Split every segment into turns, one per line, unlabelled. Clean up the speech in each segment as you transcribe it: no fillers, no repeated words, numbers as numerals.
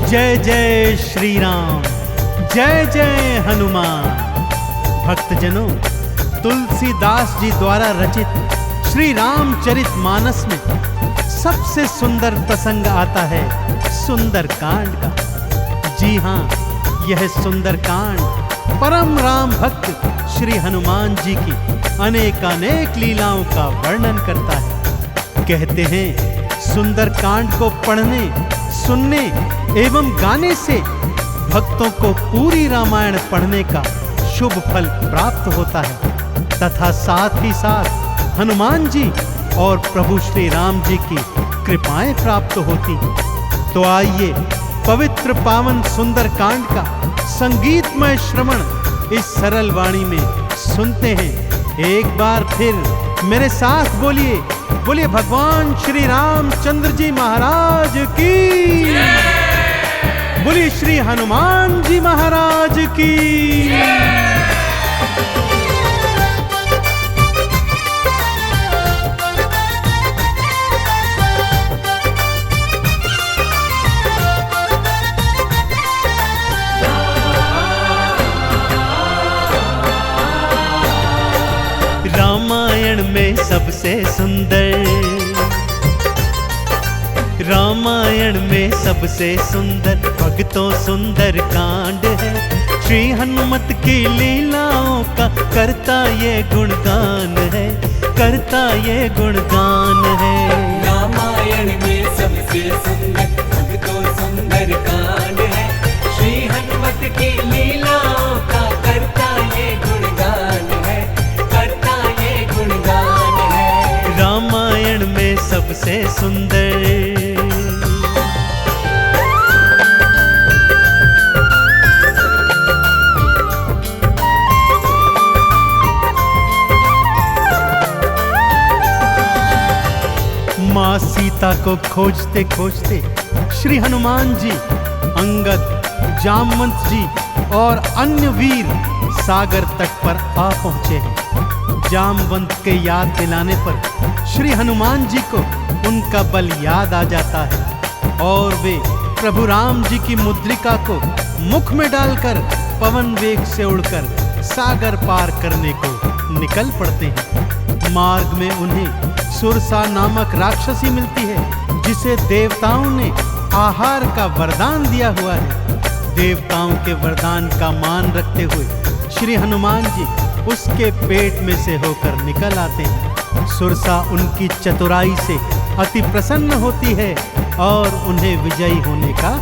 जय जय श्री राम, जय जय हनुमान। भक्तजनों, तुलसीदास जी द्वारा रचित श्री रामचरित मानस में सबसे सुंदर प्रसंग आता है सुंदर कांड का। जी हाँ, यह सुंदर कांड परम राम भक्त श्री हनुमान जी की अनेकानेक लीलाओं का वर्णन करता है। कहते हैं सुंदर कांड को पढ़ने, सुनने एवं गाने से भक्तों को पूरी रामायण पढ़ने का शुभ फल प्राप्त होता है तथा साथ ही साथ हनुमान जी और प्रभु श्री राम जी की कृपाएं प्राप्त होती हैं। तो आइए पवित्र पावन सुंदर कांड का संगीतमय श्रवण इस सरल वाणी में सुनते हैं। एक बार फिर मेरे साथ बोलिए, बोलिए भगवान श्री रामचंद्र जी महाराज की, बोलिए श्री हनुमान जी महाराज की। रामायण में सबसे सुंदर, रामायण में सबसे सुंदर भक्तों सुंदर कांड है। श्री हनुमत की लीलाओं का करता ये गुणगान है, करता ये गुणगान है।
रामायण में सबसे सुंदर भक्तों सुंदर कांड है। श्री हनुमत की लीलाओं का करता ये गुणगान है, करता ये गुणगान है।
रामायण में सबसे सुंदर। माँ सीता को खोजते खोजते श्री हनुमान जी, अंगद, जामवंत जी और अन्य वीर सागर तट पर आ पहुंचे हैं। जामवंत के याद दिलाने पर श्री हनुमान जी को उनका बल याद आ जाता है और वे प्रभु राम जी की मुद्रिका को मुख में डालकर पवन वेग से उड़कर सागर पार करने को निकल पड़ते हैं। मार्ग में उन्हें सुरसा नामक राक्षसी मिलती है जिसे देवताओं ने आहार का वरदान दिया हुआ है। देवताओं के वरदान का मान रखते हुए श्री हनुमान जी उसके पेट में से होकर निकल आते हैं। सुरसा उनकी चतुराई से अति प्रसन्न होती है और उन्हें विजयी होने का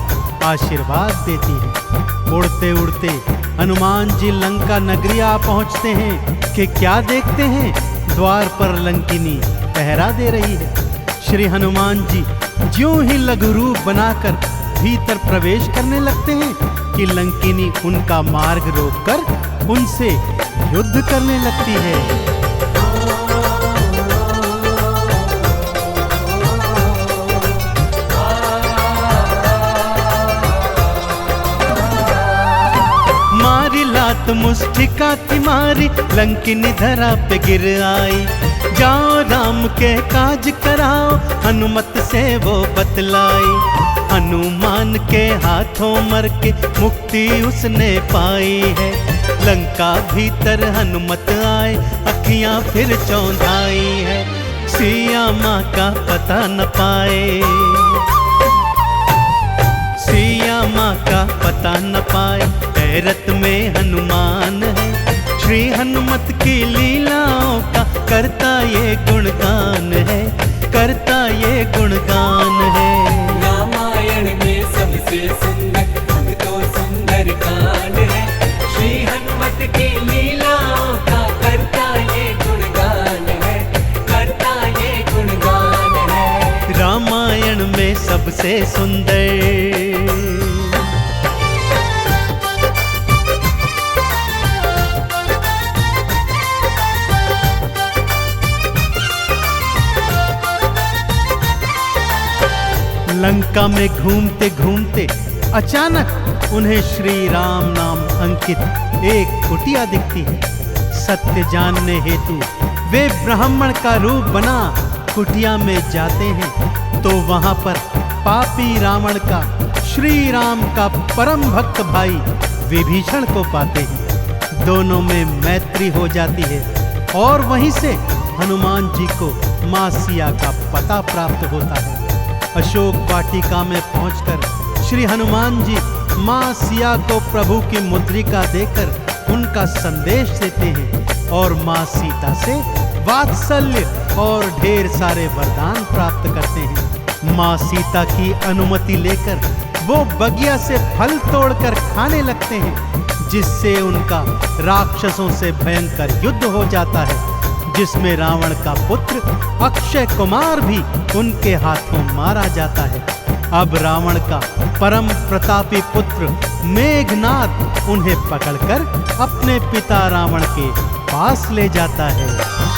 आशीर्वाद देती है। उड़ते उड़ते हनुमान जी लंका नगरी आ पहुंचते हैं कि क्या देखते हैं, द्वार पर लंकिनी पहरा दे रही है। श्री हनुमान जी ज्यों ही लघु रूप बनाकर भीतर प्रवेश करने लगते हैं कि लंकिनी उनका मार्ग रोककर उनसे युद्ध करने लगती है। मारी लात मुष्टिका की मारी, लंकिनी धरा पे गिर आई। जाओ राम के काज कराओ, हनुमत से वो बतलाई। हनुमान के हाथों मर के मुक्ति उसने पाई है। लंका भीतर हनुमत आए, अखियां फिर चौंधाई है। सिया माँ का पता न पाए, सिया माँ का पता न पाए। हैरत में हनुमान है, श्री हनुमत की लीलाओं का करता ये गुणगान है, करता ये गुणगान है।
रामायण में सबसे सुंदर भक्तों सुंदर कांड है। श्री हनुमत की लीलाओं का करता ये गुणगान है, करता ये गुणगान है।
रामायण में सबसे सुंदर। लंका में घूमते घूमते अचानक उन्हें श्री राम नाम अंकित एक कुटिया दिखती है। सत्य जानने हेतु वे ब्राह्मण का रूप बना कुटिया में जाते हैं तो वहां पर पापी रावण का श्री राम का परम भक्त भाई विभीषण को पाते हैं। दोनों में मैत्री हो जाती है और वहीं से हनुमान जी को मां सिया का पता प्राप्त होता है। अशोक वाटिका में पहुंचकर श्री हनुमान जी मां सिया को प्रभु की मुद्रिका देकर उनका संदेश देते हैं और मां सीता से वात्सल्य और ढेर सारे वरदान प्राप्त करते हैं। मां सीता की अनुमति लेकर वो बगिया से फल तोड़कर खाने लगते हैं, जिससे उनका राक्षसों से भयंकर युद्ध हो जाता है, जिसमें रावण का पुत्र अक्षय कुमार भी उनके हाथों मारा जाता है। अब रावण का परम प्रतापी पुत्र मेघनाद उन्हें पकड़कर अपने पिता रावण के पास ले जाता है।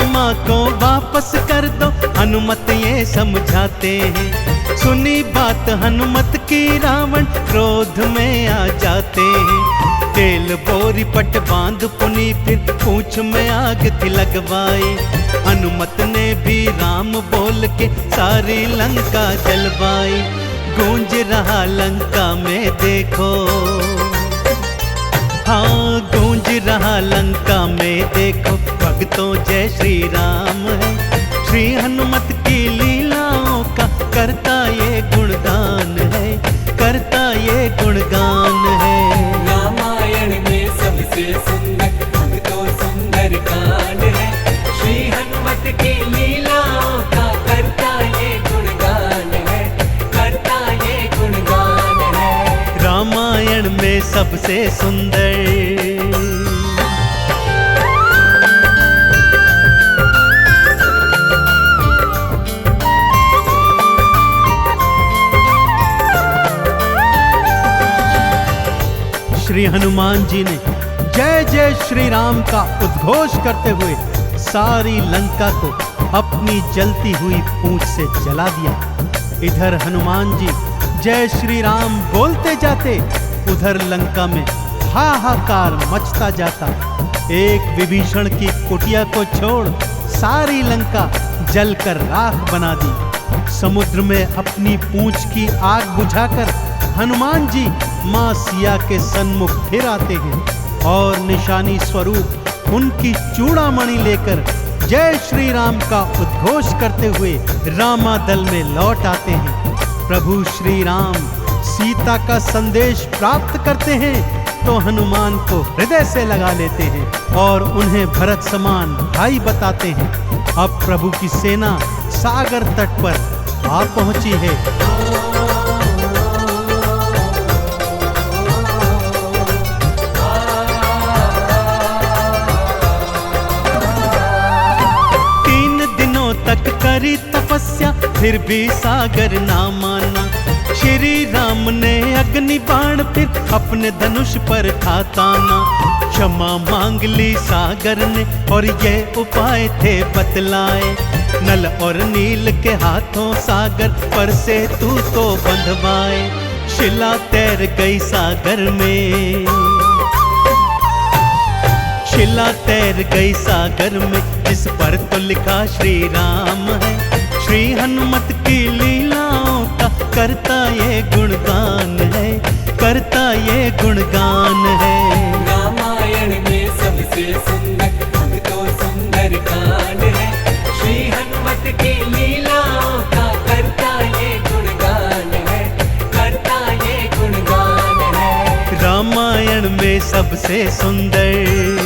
माँ को वापस कर दो, हनुमत ये समझाते हैं। सुनी बात हनुमत की रावण क्रोध में आ जाते हैं। तेल बोरी पट बांध पुनी फिर पूंछ में आग थी लगवाई। हनुमत ने भी राम बोल के सारी लंका जलवाई। गूंज रहा लंका में देखो, हाँ गूंज रहा लंका में देखो, भक्तों जय श्री राम है। श्री हनुमत की लीलाओं का करता ये गुणगान है, करता ये गुणगान है।
रामायण में सबसे सुंदर भक्तों सुंदर कांड है। श्री हनुमत की लीलाओं का करता ये गुणगान है, करता ये गुणगान है।
रामायण में सबसे सुंदर श्री हनुमान जी ने जय जय श्री राम का उद्घोष करते हुए सारी लंका को अपनी जलती हुई पूंछ से जला दिया। इधर हनुमान जी जय श्री राम बोलते जाते, उधर लंका में हाहाकार मचता जाता। एक विभीषण की कुटिया को छोड़ सारी लंका जलकर राख बना दी। समुद्र में अपनी पूंछ की आग बुझाकर हनुमान जी मां सिया के सन्मुख फिर आते हैं और निशानी स्वरूप उनकी चूड़ामणि लेकर जय श्री राम का उद्घोष करते हुए रामादल में लौट आते हैं। प्रभु श्री राम सीता का संदेश प्राप्त करते हैं तो हनुमान को हृदय से लगा लेते हैं और उन्हें भरत समान भाई बताते हैं। अब प्रभु की सेना सागर तट पर आ पहुंची है। तक करी तपस्या फिर भी सागर ना माना। श्री राम ने अग्नि बाण फिर अपने धनुष पर था ताना। क्षमा मांग ली सागर ने और ये उपाय थे बतलाए। नल और नील के हाथों सागर पर से तू तो बंधवाए। शिला तैर गई सागर में, शिला तैर गई सागर में, जिस पर तो लिखा श्री राम है। श्री हनुमत की लीलाओं का करता ये गुणगान है, करता ये गुणगान है।
रामायण में सबसे सुंदर भक्तों सुंदर कांड है। श्री हनुमत की लीलाओं का करता ये गुणगान है, करता ये गुणगान है।
रामायण में सबसे सुंदर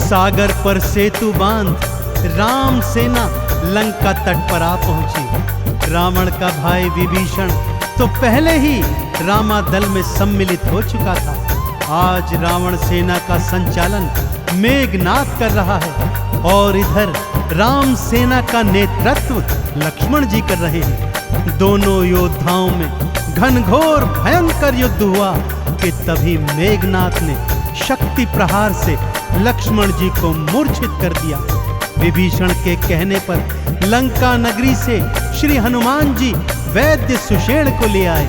सागर पर सेतु बांध राम सेना लंका तट पर आ पहुंची। रावण का भाई विभीषण तो पहले ही रामादल में सम्मिलित हो चुका था। आज रावण सेना का संचालन मेघनाद कर रहा है और इधर राम सेना का नेतृत्व लक्ष्मण जी कर रहे हैं। दोनों योद्धाओं में घनघोर भयंकर युद्ध हुआ कि तभी मेघनाद ने शक्ति प्रहार से लक्ष्मण जी को मूर्छित कर दिया। विभीषण के कहने पर लंका नगरी से श्री हनुमान जी वैद्य सुषेण को ले आए।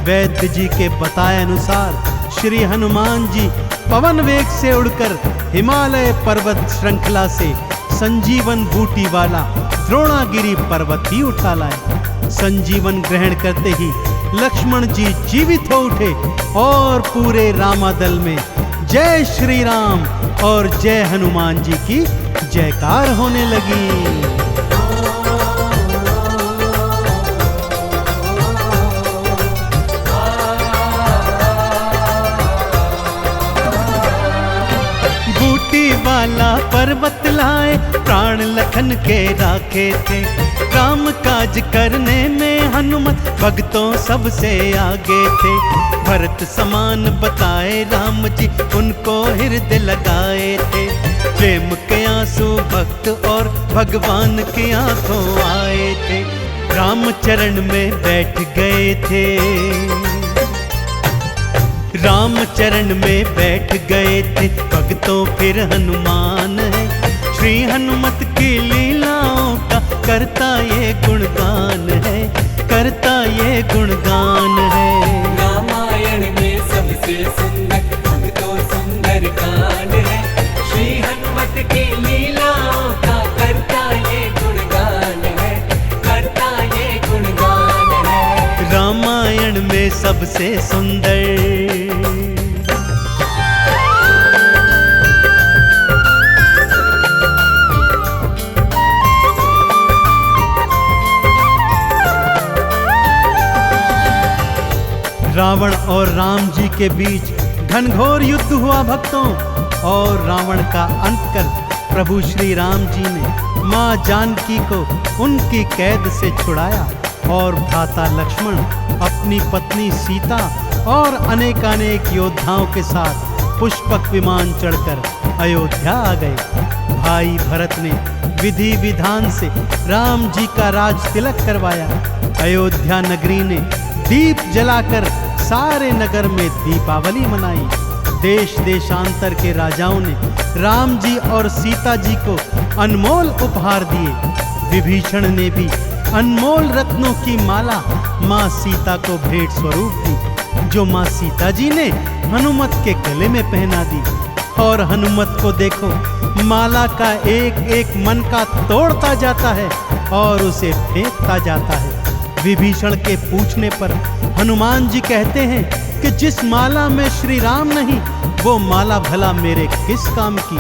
वैद्य जी के बताए अनुसार श्री हनुमान जी पवन वेग से उड़कर हिमालय पर्वत श्रृंखला से संजीवन बूटी वाला द्रोणागिरी पर्वत ही उठा लाए। संजीवन ग्रहण करते ही लक्ष्मण जी जीवित हो उठे और पूरे रामादल में जय श्री राम और जय हनुमान जी की जयकार होने लगी। वाला पर्वत लाए प्राण लखन के राखे थे। काम काज करने में हनुमत भक्तों सबसे आगे थे। भरत समान बताए राम जी उनको हृदय लगाए थे। प्रेम के आंसू भक्त और भगवान की आंखों आए थे। राम चरण में बैठ गए थे। राम चरण में बैठ गए थे भक्तों फिर हनुमान है। श्री हनुमत की लीलाओं का करता ये गुणगान है, करता ये गुणगान है।
रामायण में सबसे सुंदर भक्तों सुंदर कांड है। श्री हनुमत की लीलाओं का करता ये गुणगान है, करता ये गुणगान है।
रामायण में सबसे सुंदर। रावण और राम जी के बीच घनघोर युद्ध हुआ भक्तों, और रावण का अंत कर प्रभु श्री राम जी ने माँ जानकी को उनकी कैद से छुड़ाया और भ्राता लक्ष्मण अपनी पत्नी सीता और अनेकानेक योद्धाओं के साथ पुष्पक विमान चढ़कर अयोध्या आ गए। भाई भरत ने विधि विधान से राम जी का राज तिलक करवाया। अयोध्या नगरी ने दीप जलाकर सारे नगर में दीपावली मनाई। देश देशांतर के राजाओं ने राम जी और सीता जी को अनमोल उपहार दिए। विभीषण ने भी अनमोल रत्नों की माला माँ सीता को भेंट स्वरूप दी, जो माँ सीता जी ने हनुमत के गले में पहना दी। और हनुमत को देखो, माला का एक एक मन का तोड़ता जाता है और उसे फेंकता जाता है। विभीषण के पूछने पर हनुमान जी कहते हैं कि जिस माला में श्री राम नहीं, वो माला भला मेरे किस काम की।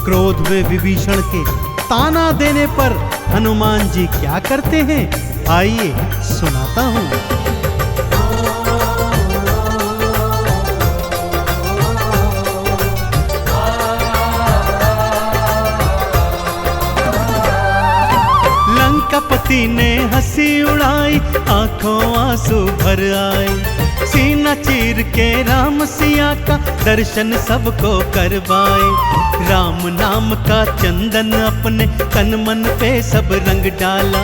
क्रोध में विभीषण के ताना देने पर हनुमान जी क्या करते हैं, आइए सुनाता हूँ। लंकापति ने हंसी उड़ाई, आंखों आंसू भर आए। सीना चीर के राम सिया का दर्शन सबको करवाए। राम नाम का चंदन अपने तन मन पे सब रंग डाला।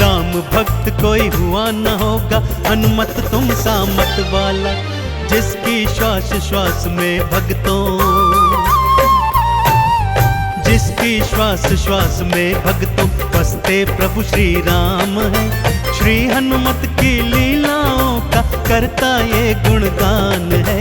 राम भक्त कोई हुआ न होगा, हनुमत तुम सा मत वाला। जिसकी श्वास श्वास में भक्तों, जिसकी श्वास श्वास में भक्तों बसते प्रभु श्री राम है। श्री हनुमत की लीलाओं का करता ये गुणगान है,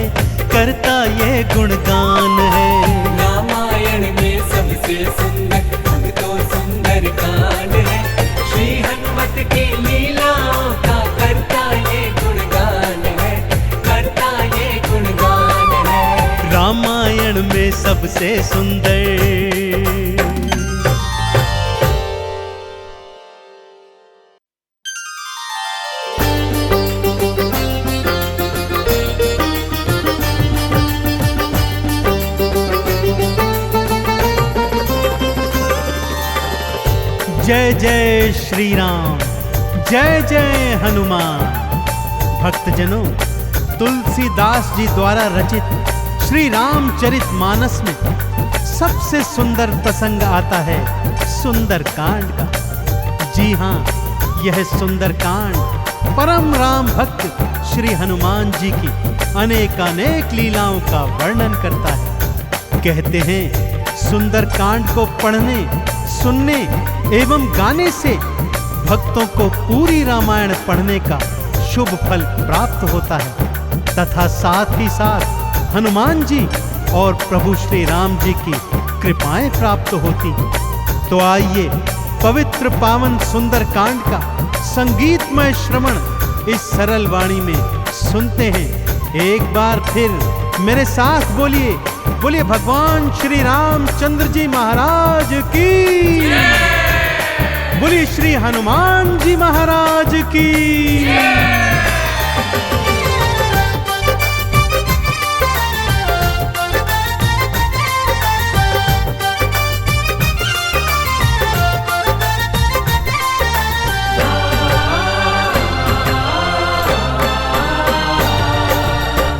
करता ये गुणगान है।
रामायण में सबसे सुंदर भक्तों सुंदर कांड है। श्री हनुमत की लीलाओं का करता ये गुणगान है, करता ये गुणगान है।
रामायण में सबसे सुंदर। जय जय श्री राम, जय जय हनुमान। भक्तजनों, तुलसीदास जी द्वारा रचित श्री रामचरित मानस में सबसे सुंदर प्रसंग आता है सुंदर कांड का। जी हाँ, यह सुंदर कांड परम राम भक्त श्री हनुमान जी की अनेकानेक लीलाओं का वर्णन करता है। कहते हैं सुंदरकांड को पढ़ने, सुनने एवं गाने से भक्तों को पूरी रामायण पढ़ने का शुभ फल प्राप्त होता है तथा साथ ही साथ हनुमान जी और प्रभु श्री राम जी की कृपाएं प्राप्त होती हैं। तो आइए पवित्र पावन सुंदरकांड का संगीतमय श्रवण इस सरल वाणी में सुनते हैं। एक बार फिर मेरे साथ बोलिए, बोलिए भगवान श्री रामचंद्र जी महाराज की, बोलिए श्री हनुमान जी महाराज की।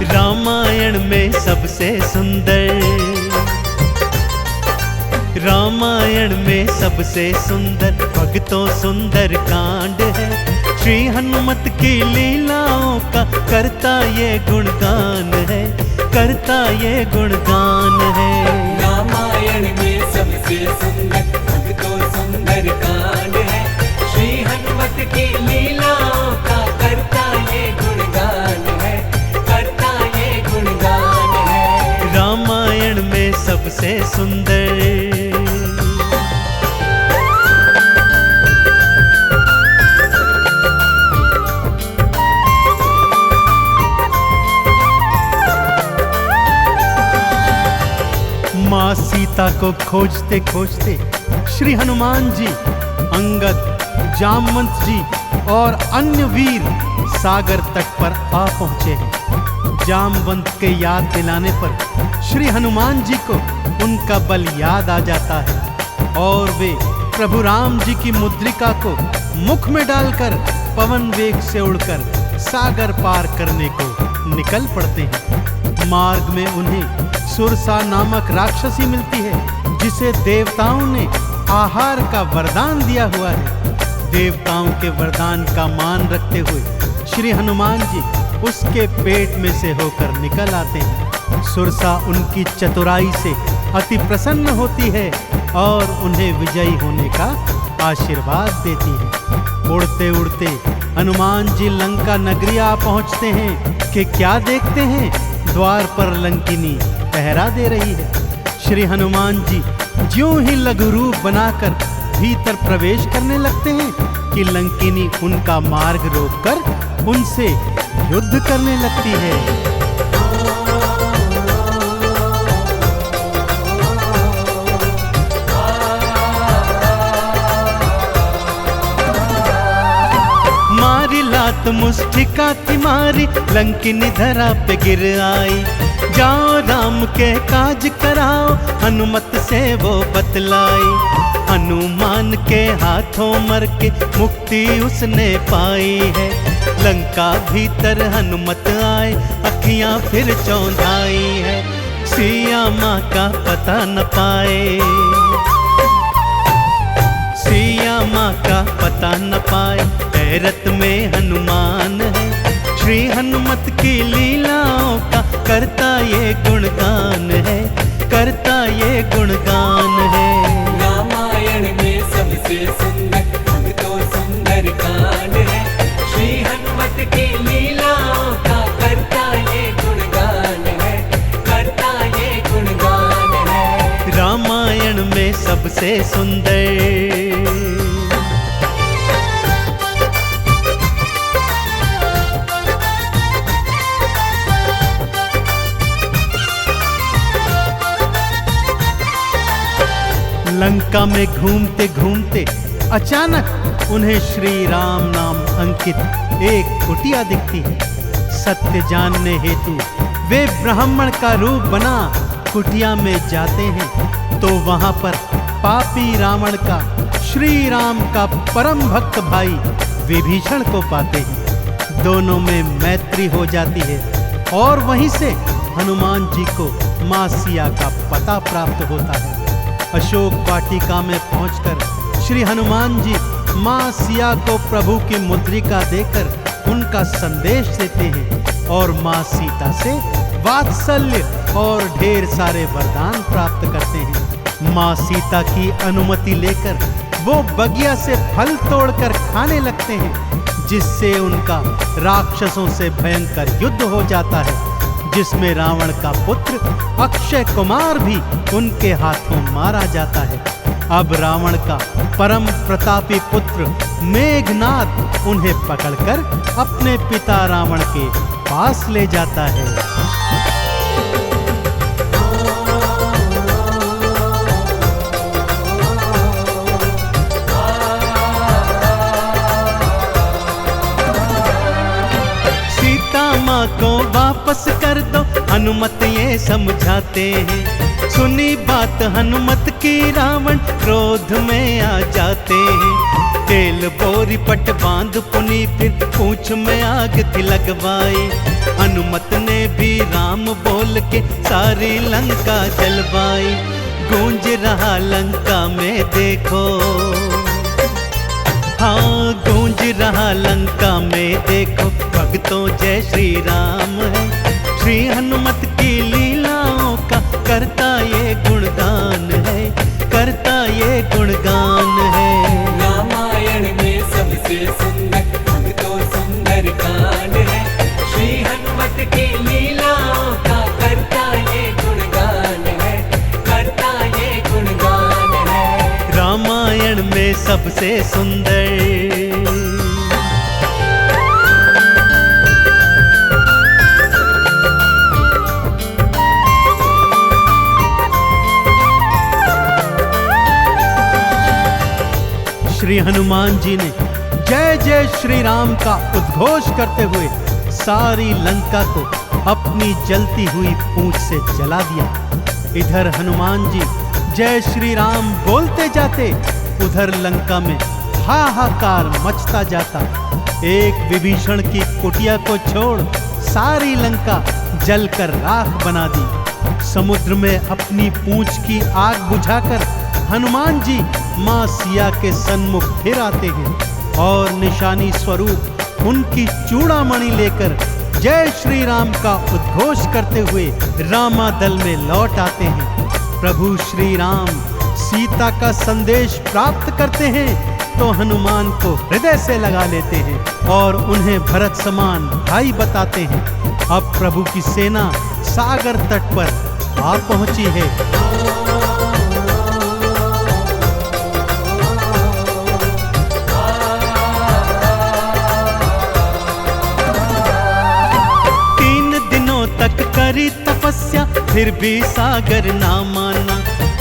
रामायण में सबसे सुंदर, रामायण में सबसे सुंदर भक्तों सुंदर कांड है। श्री हनुमत की लीलाओं का करता ये गुणगान है, करता ये गुणगान है।
रामायण में सबसे सुंदर भक्तों सुंदर कांड है। श्री हनुमत की लीलाओं का करता ये गुणगान है, करता ये गुणगान है।
रामायण में सबसे सुंदर। माँ सीता को खोजते खोजते श्री हनुमान जी, अंगद, जामवंत जी और अन्य वीर सागर तट पर आ पहुंचे हैं। जामवंत के याद दिलाने पर श्री हनुमान जी को उनका बल याद आ जाता है और वे प्रभु राम जी की मुद्रिका को मुख में डालकर पवन वेग से उड़कर सागर पार करने को निकल पड़ते हैं। मार्ग में उन्हें सुरसा नामक राक्षसी मिलती है जिसे देवताओं ने आहार का वरदान दिया हुआ है। देवताओं के वरदान का मान रखते हुए श्री हनुमान जी उसके पेट में से होकर निकल आते हैं। सुरसा उनकी चतुराई से अति प्रसन्न होती है और उन्हें विजयी होने का आशीर्वाद देती है। उड़ते उड़ते हनुमान जी लंका नगरी आ पहुंचते हैं कि क्या देखते हैं, द्वार पर लंकिनी पहरा दे रही है। श्री हनुमान जी ज्यों ही लघु रूप बनाकर भीतर प्रवेश करने लगते हैं कि लंकिनी उनका मार्ग रोककर उनसे युद्ध करने लगती है। मारी लात मुष्टिका थी मारी, लंकिनी धरा पे गिर आई। जाओ राम के काज कराओ, हनुमत से वो बतलाई। हनुमान के हाथों मर के मुक्ति उसने पाई है। लंका भीतर हनुमत आए, अखियां फिर चौंधाई है। सिया माँ का पता न पाए, सिया माँ का पता न पाए। हैरत में हनुमान है, श्री हनुमत की लीलाओं का करता ये गुणगान है, करता ये गुणगान है।
रामायण में सबसे सुंदर भक्तों सुंदर कांड है। श्री हनुमत की लीलाओं का करता ये गुणगान है, करता ये गुणगान है।
रामायण में सबसे सुंदर। लंका में घूमते घूमते अचानक उन्हें श्री राम नाम अंकित एक कुटिया दिखती है। सत्य जानने हेतु वे ब्राह्मण का रूप बना कुटिया में जाते हैं तो वहां पर पापी रावण का श्री राम का परम भक्त भाई विभीषण को पाते हैं। दोनों में मैत्री हो जाती है और वहीं से हनुमान जी को मां सिया का पता प्राप्त होता है। अशोक वाटिका में पहुंचकर श्री हनुमान जी मां सिया को प्रभु की मुद्रिका देकर उनका संदेश देते हैं और मां सीता से वात्सल्य और ढेर सारे वरदान प्राप्त करते हैं। माँ सीता की अनुमति लेकर वो बगिया से फल तोड़कर खाने लगते हैं, जिससे उनका राक्षसों से भयंकर युद्ध हो जाता है, जिसमें रावण का पुत्र अक्षय कुमार भी उनके हाथों मारा जाता है। अब रावण का परम प्रतापी पुत्र मेघनाद उन्हें पकड़कर अपने पिता रावण के पास ले जाता है। सीता माँ को वापस कर दो, हनुमत ये समझाते हैं। सुनी बात हनुमत की रावण क्रोध में आ जाते हैं। तेल बोरी पट बांध पुनी फिर पूंछ में आग थी लगवाई। हनुमत ने भी राम बोल के सारी लंका जलवाई। गूंज रहा लंका में देखो, हाँ गूंज रहा लंका में देखो, भक्तों जय श्री राम है। श्री हनुमत की लीलाओं का करता ये गुणगान है, करता ये गुणगान है।
रामायण में सबसे सुंदर तो सुंदर कांड है। श्री हनुमत की लीलाओं का करता ये गुणगान है, करता ये गुणगान है।
रामायण में सबसे सुंदर श्री हनुमान जी ने जय जय श्री राम का उद्घोष करते हुए सारी लंका को अपनी जलती हुई पूंछ से जला दिया। इधर हनुमान जी जय श्री राम बोलते जाते, उधर लंका में हाहाकार मचता जाता। एक विभीषण की कुटिया को छोड़ सारी लंका जलकर राख बना दी। समुद्र में अपनी पूंछ की आग बुझाकर हनुमान जी माँ सिया के सन्मुख फिर आते हैं और निशानी स्वरूप उनकी चूड़ामणि लेकर जय श्री राम का उद्घोष करते हुए रामादल में लौट आते हैं। प्रभु श्री राम सीता का संदेश प्राप्त करते हैं तो हनुमान को हृदय से लगा लेते हैं और उन्हें भरत समान भाई बताते हैं। अब प्रभु की सेना सागर तट पर आ पहुंची है। करी तपस्या फिर भी सागर ना माना।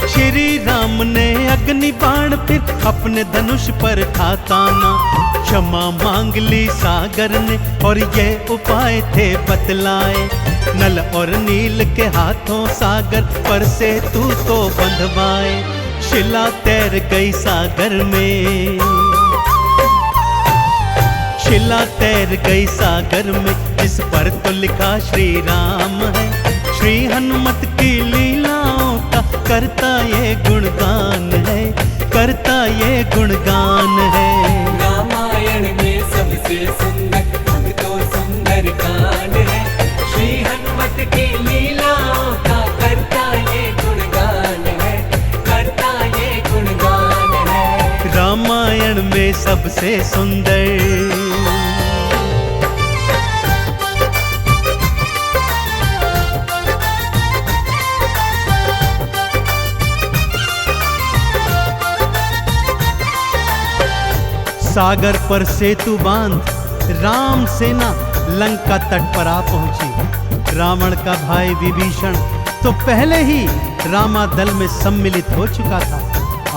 श्री राम ने अग्नि बाण फिर अपने धनुष पर था ताना। क्षमा मांग ली सागर ने और ये उपाय थे बतलाए। नल और नील के हाथों सागर पर से तू तो बंधवाए। शिला तैर गई सागर में, शिला तैर गई सागर में, जिस पर तो लिखा श्री राम है। श्री हनुमत की लीलाओं का करता ये गुणगान है, करता ये गुणगान है।
रामायण में सबसे सुंदर तो सुंदर कांड है। श्री हनुमत की लीलाओं का करता ये गुणगान है, करता ये गुणगान है।
रामायण में सबसे सुंदर सागर पर सेतु बांध राम सेना लंका तट पर आ पहुंची। रावण का भाई विभीषण तो पहले ही रामादल में सम्मिलित हो चुका था।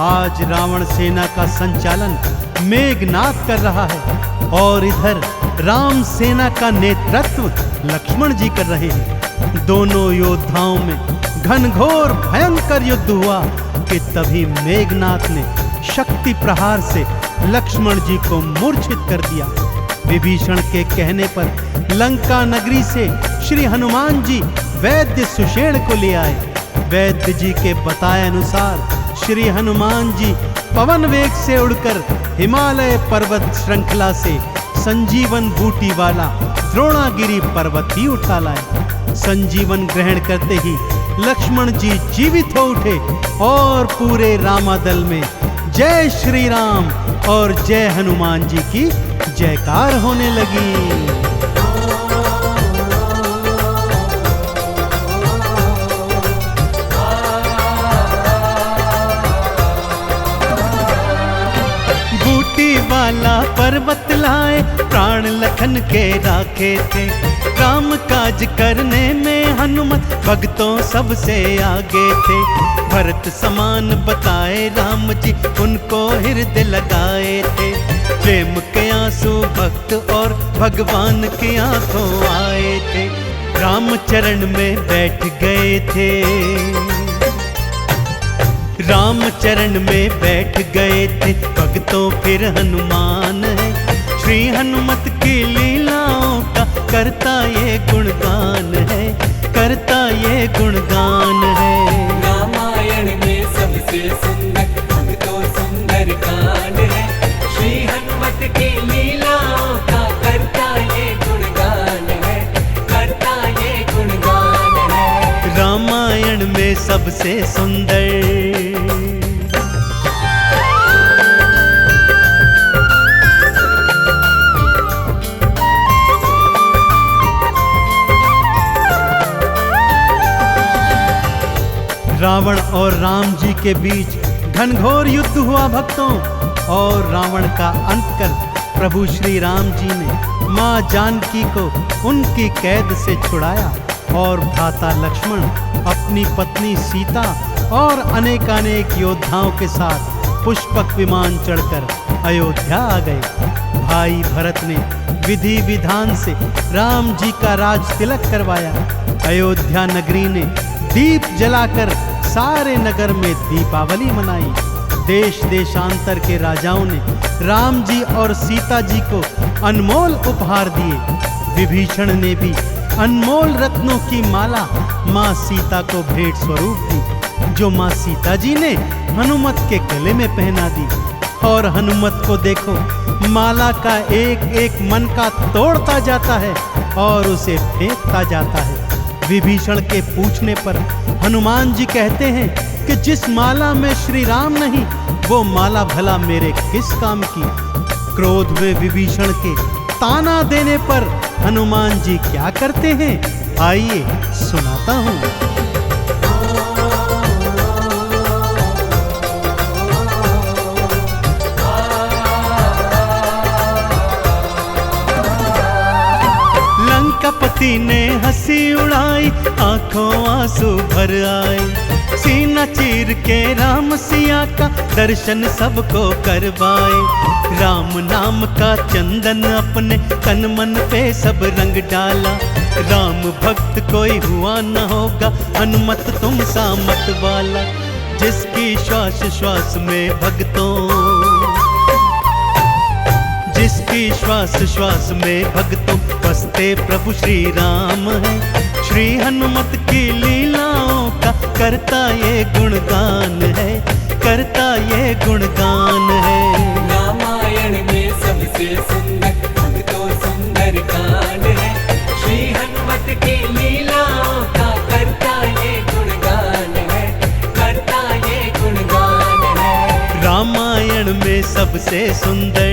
आज रावण सेना का संचालन मेघनाद कर रहा है और इधर राम सेना का नेतृत्व लक्ष्मण जी कर रहे हैं। दोनों योद्धाओं में घनघोर भयंकर युद्ध हुआ कि तभी मेघनाद ने शक्ति प्रहार से लक्ष्मण जी को मूर्छित कर दिया। विभीषण के कहने पर लंका नगरी से श्री हनुमान जी वैद्य सुषेण को ले आए। वैद्य जी के बताए अनुसार श्री हनुमान जी पवन वेग से उड़कर हिमालय पर्वत श्रृंखला से संजीवन बूटी वाला द्रोणागिरी पर्वत ही उठा लाए। संजीवन ग्रहण करते ही लक्ष्मण जी जीवित हो उठे और पूरे रामादल में जय श्री राम और जय हनुमान जी की जयकार होने लगी। वाला पर्वत लाए प्राण लखन के राखे थे, काम काज करने में हनुमत भक्तों सबसे आगे थे। भरत समान बताए राम जी उनको हृदय लगाए थे, प्रेम के आंसू भक्त और भगवान की आंखों आए थे। राम चरण में बैठ गए थे, राम चरण में बैठ गए थे भक्तों फिर हनुमान है। श्री हनुमत की लीलाओं का करता ये गुणगान है, करता ये गुणगान है।
रामायण में सबसे सुंदर भक्तों सुंदर कांड है, श्री हनुमत की लीलाओं का करता ये गुणगान है, करता ये गुणगान है।
रामायण में सबसे सुंदर रावण और राम जी के बीच घनघोर युद्ध हुआ भक्तों, और रावण का अंत कर प्रभु श्री राम जी ने माँ जानकी को उनकी कैद से छुड़ाया और भ्राता लक्ष्मण अपनी पत्नी सीता और अनेकानेक योद्धाओं के साथ पुष्पक विमान चढ़कर अयोध्या आ गए। भाई भरत ने विधि विधान से राम जी का राज तिलक करवाया। अयोध्या नगरी ने दीप जलाकर सारे नगर में दीपावली मनाई। देश देशांतर के राजाओं ने राम जी और सीता जी को अनमोल उपहार दिए। विभीषण ने भी अनमोल रत्नों की माला माँ सीता को भेंट स्वरूप दी, जो माँ सीता जी ने हनुमत के गले में पहना दी। और हनुमत को देखो, माला का एक एक मन का तोड़ता जाता है और उसे फेंकता जाता है। विभीषण के पूछने पर हनुमान जी कहते हैं कि जिस माला में श्री राम नहीं, वो माला भला मेरे किस काम की। क्रोध में विभीषण के ताना देने पर हनुमान जी क्या करते हैं, आइए सुनाता हूँ। लंकापति ने हंसी उड़ाई, आंखों आंसू भर आए। सीना चीर के राम सिया का दर्शन सबको करवाए। राम नाम का चंदन अपने तन मन पे सब रंग डाला। राम भक्त कोई हुआ न होगा, हनुमत तुम सा मत वाला। जिसकी श्वास श्वास में भक्तों, जिसकी श्वास श्वास में भक्तों बसते प्रभु श्री राम है। श्री हनुमत की लीलाओं का करता ये गुणगान है, करता ये गुणगान है।
रामायण में सबसे सुंदर भक्तों सुंदर कांड है, श्री हनुमत की लीलाओं का करता ये गुणगान है, करता ये गुणगान है।
रामायण में सबसे सुंदर